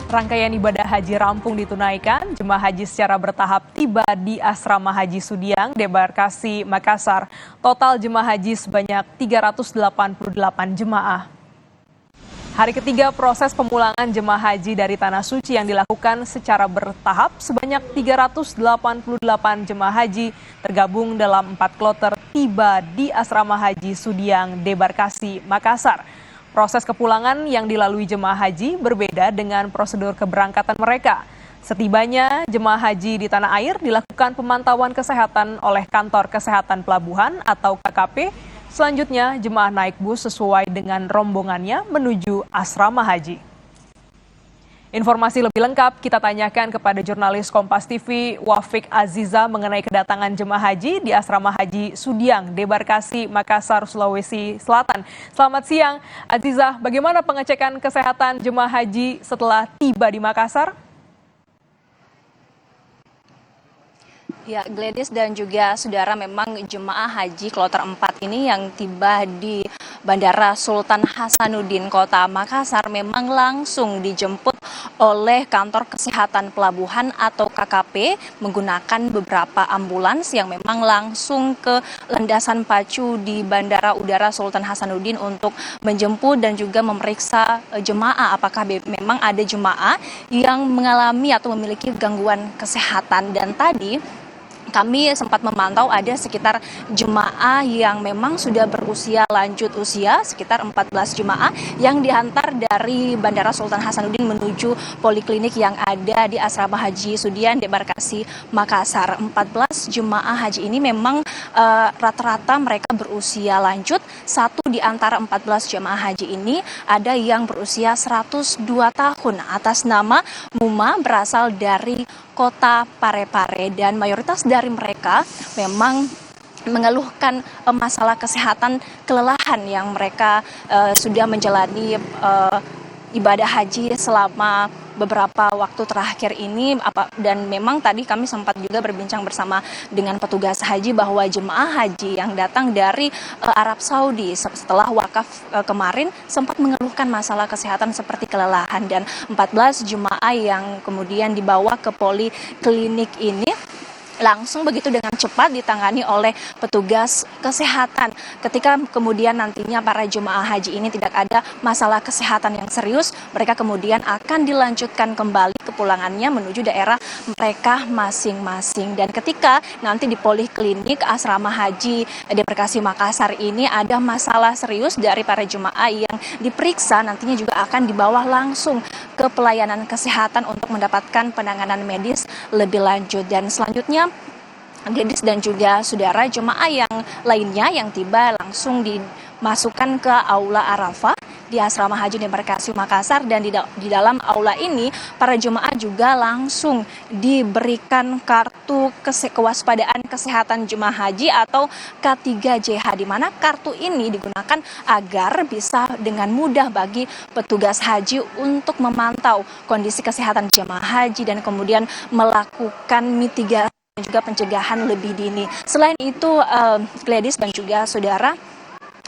Rangkaian ibadah haji rampung ditunaikan, jemaah haji secara bertahap tiba di Asrama Haji Sudiang, Debarkasi, Makassar. Total jemaah haji sebanyak 388 jemaah. Hari ketiga proses pemulangan jemaah haji dari Tanah Suci yang dilakukan secara bertahap sebanyak 388 jemaah haji tergabung dalam 4 kloter tiba di Asrama Haji Sudiang, Debarkasi, Makassar. Proses kepulangan yang dilalui jemaah haji berbeda dengan prosedur keberangkatan mereka. Setibanya jemaah haji di tanah air dilakukan pemantauan kesehatan oleh Kantor Kesehatan Pelabuhan atau KKP. Selanjutnya jemaah naik bus sesuai dengan rombongannya menuju asrama haji. Informasi lebih lengkap kita tanyakan kepada jurnalis Kompas TV Wafik Aziza mengenai kedatangan jemaah haji di Asrama Haji Sudiang, Debarkasi, Makassar, Sulawesi Selatan. Selamat siang, Aziza. Bagaimana pengecekan kesehatan jemaah haji setelah tiba di Makassar? Ya, Gladys dan juga saudara, memang jemaah haji kloter 4 ini yang tiba di Bandara Sultan Hasanuddin Kota Makassar memang langsung dijemput oleh Kantor Kesehatan Pelabuhan atau KKP menggunakan beberapa ambulans yang memang langsung ke landasan pacu di Bandara Udara Sultan Hasanuddin untuk menjemput dan juga memeriksa jemaah apakah memang ada jemaah yang mengalami atau memiliki gangguan kesehatan. Dan tadi kami sempat memantau ada sekitar jemaah yang memang sudah berusia lanjut usia, sekitar 14 jemaah yang diantar dari Bandara Sultan Hasanuddin menuju poliklinik yang ada di Asrama Haji Sudiang, Debarkasi, Makassar. 14 jemaah haji ini memang rata-rata mereka berusia lanjut. Satu di antara 14 jemaah haji ini ada yang berusia 102 tahun atas nama Muma, berasal dari Kota Parepare, dan mayoritas dari mereka memang mengeluhkan masalah kesehatan, kelelahan yang mereka sudah menjalani ibadah haji selama beberapa waktu terakhir ini. Dan memang tadi kami sempat juga berbincang bersama dengan petugas haji bahwa jemaah haji yang datang dari Arab Saudi setelah wakaf kemarin sempat mengeluhkan masalah kesehatan seperti kelelahan, dan 14 jemaah yang kemudian dibawa ke poliklinik ini langsung begitu dengan cepat ditangani oleh petugas kesehatan. Ketika kemudian nantinya para jemaah haji ini tidak ada masalah kesehatan yang serius, mereka kemudian akan dilanjutkan kembali kepulangannya menuju daerah mereka masing-masing. Dan ketika nanti di poliklinik Asrama Haji Debarkasi Makassar ini ada masalah serius dari para jemaah yang diperiksa, nantinya juga akan dibawa langsung ke pelayanan kesehatan untuk mendapatkan penanganan medis lebih lanjut. Dan selanjutnya Gadis dan juga saudara, jemaah yang lainnya yang tiba langsung dimasukkan ke Aula Arafah di Asrama Haji Debarkasi Makassar, dan di dalam aula ini para jemaah juga langsung diberikan kartu kewaspadaan kesehatan jemaah haji atau K3JH, di mana kartu ini digunakan agar bisa dengan mudah bagi petugas haji untuk memantau kondisi kesehatan jemaah haji dan kemudian melakukan mitigasi dan juga pencegahan lebih dini. Selain itu, Gladys dan juga saudara,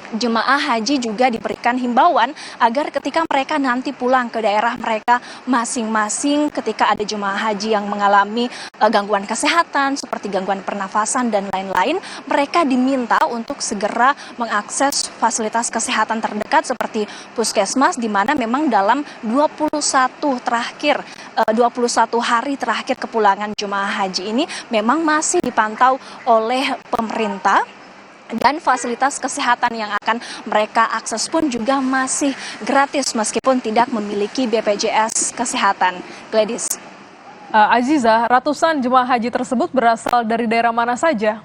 jemaah haji juga diberikan himbauan agar ketika mereka nanti pulang ke daerah mereka masing-masing, ketika ada jemaah haji yang mengalami gangguan kesehatan seperti gangguan pernafasan dan lain-lain, mereka diminta untuk segera mengakses fasilitas kesehatan terdekat seperti puskesmas, di mana memang dalam 21 hari terakhir kepulangan jemaah haji ini memang masih dipantau oleh pemerintah, dan fasilitas kesehatan yang akan mereka akses pun juga masih gratis meskipun tidak memiliki BPJS Kesehatan. Gladys. Aziza, ratusan jemaah haji tersebut berasal dari daerah mana saja?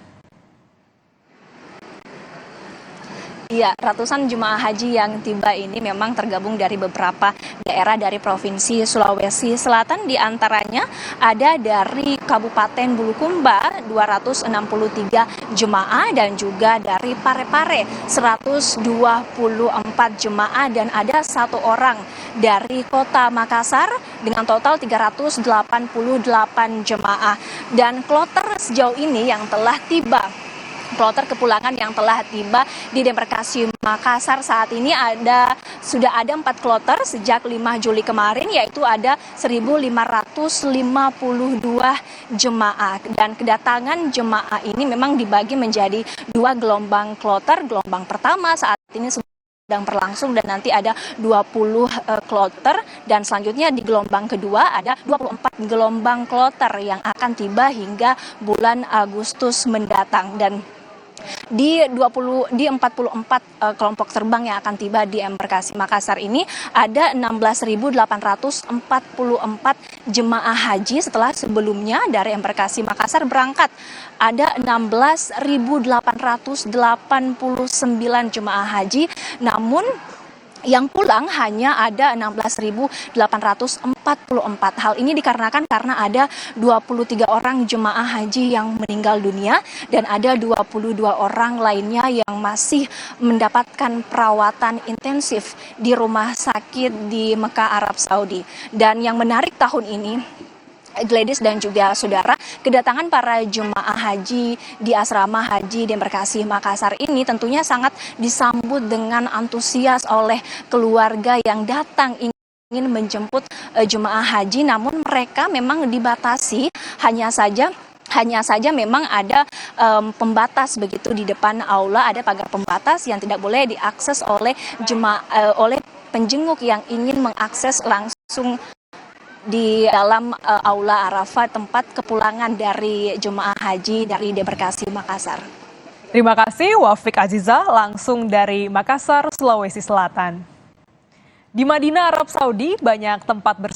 Iya, ratusan jemaah haji yang tiba ini memang tergabung dari beberapa daerah dari Provinsi Sulawesi Selatan. Di antaranya ada dari Kabupaten Bulukumba 263 jemaah, dan juga dari Parepare 124 jemaah, dan ada 1 orang dari Kota Makassar dengan total 388 jemaah. Dan kloter sejauh ini yang telah tiba kloter kepulangan yang telah tiba di debarkasi Makassar. Saat ini sudah ada 4 kloter sejak 5 Juli kemarin, yaitu ada 1.552 jemaah. Dan kedatangan jemaah ini memang dibagi menjadi 2 gelombang kloter. Gelombang pertama saat ini sedang berlangsung dan nanti ada 20 kloter, dan selanjutnya di gelombang kedua ada 24 gelombang kloter yang akan tiba hingga bulan Agustus mendatang. Dan di 44 kelompok terbang yang akan tiba di embarkasi Makassar ini ada 16.844 jemaah haji, setelah sebelumnya dari embarkasi Makassar berangkat ada 16.889 jemaah haji, namun yang pulang hanya ada 16.844. Hal ini dikarenakan karena ada 23 orang jemaah haji yang meninggal dunia dan ada 22 orang lainnya yang masih mendapatkan perawatan intensif di rumah sakit di Mekah, Arab Saudi. Dan yang menarik tahun ini, Gladys dan juga saudara, kedatangan para jemaah haji di asrama haji debarkasi Makassar ini tentunya sangat disambut dengan antusias oleh keluarga yang datang ingin menjemput jemaah haji, namun mereka memang dibatasi, hanya saja memang ada pembatas begitu di depan aula, ada pagar pembatas yang tidak boleh diakses oleh oleh penjenguk yang ingin mengakses langsung di dalam aula Arafah, tempat kepulangan dari jemaah haji dari debarkasi Makassar. Terima kasih Wafiq Aziza langsung dari Makassar, Sulawesi Selatan. Di Madinah, Arab Saudi, banyak tempat bersih